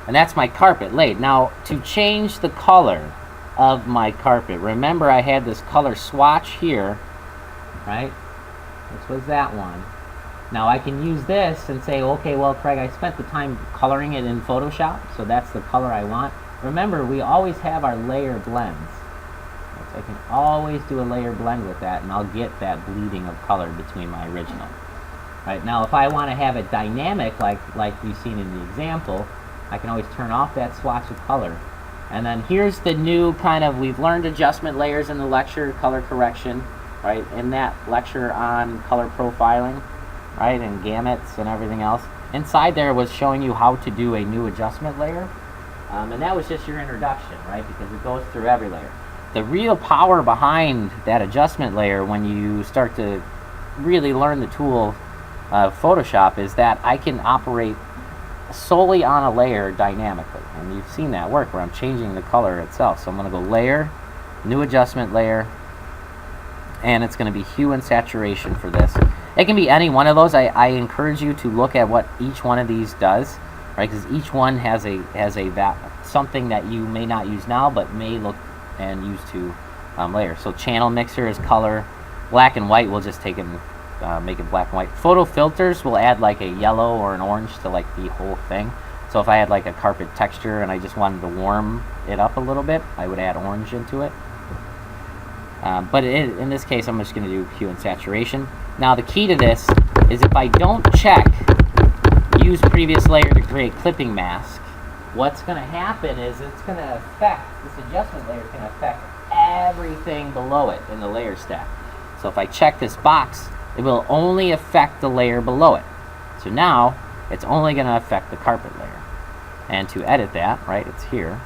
And that's my carpet laid. Now, to change the color of my carpet, remember I had this color swatch here, right? This was that one. Now I can use this and say, okay, well, Craig, I spent the time coloring it in Photoshop, so that's the color I want. Remember, we always have our layer blends. So I can always do a layer blend with that, and I'll get that bleeding of color between my original. Right, now, if I want to have it dynamic, like we've seen in the example, I can always turn off that swatch of color. And then here's the new kind of, we've learned adjustment layers in the lecture, color correction, right, in that lecture on color profiling, right, and gamuts and everything else. Inside there was showing you how to do a new adjustment layer, and that was just your introduction, right, because it goes through every layer. The real power behind that adjustment layer, when you start to really learn the tool of Photoshop, is that I can operate solely on a layer dynamically, and you've seen that work where I'm changing the color itself. So I'm going to go layer, new adjustment layer, and it's going to be hue and saturation for this. It can be any one of those. I encourage you to look at what each one of these does, right? Because each one has something that you may not use now, but may look and use to layer. So channel mixer is color. Black and white will just take it and make it black and white. Photo filters will add like a yellow or an orange to like the whole thing. So if I had like a carpet texture and I just wanted to warm it up a little bit, I would add orange into it. But in this case, I'm just going to do hue and saturation. Now the key to this is if I don't check use previous layer to create clipping mask, what's going to happen is it's going to affect, this adjustment layer is going to affect everything below it in the layer stack. So if I check this box, it will only affect the layer below it. So now it's only going to affect the carpet layer. And to edit that, right, it's here,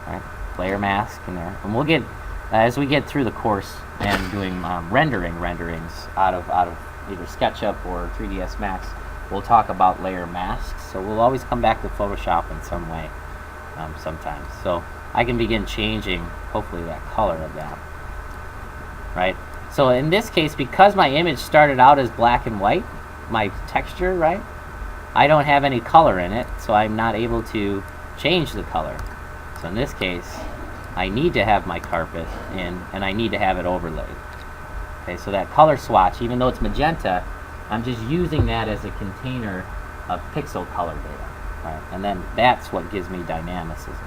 right, layer mask in there. And we'll get, as we get through the course and doing renderings out of either SketchUp or 3ds Max, we'll talk about layer masks. So we'll always come back to Photoshop in some way sometimes. So I can begin changing, hopefully, that color of that, right? So in this case, because my image started out as black and white, my texture, right, I don't have any color in it, so I'm not able to change the color. So in this case, I need to have my carpet in, and I need to have it overlaid. Okay, so that color swatch, even though it's magenta, I'm just using that as a container of pixel color data, right? And then that's what gives me dynamicism.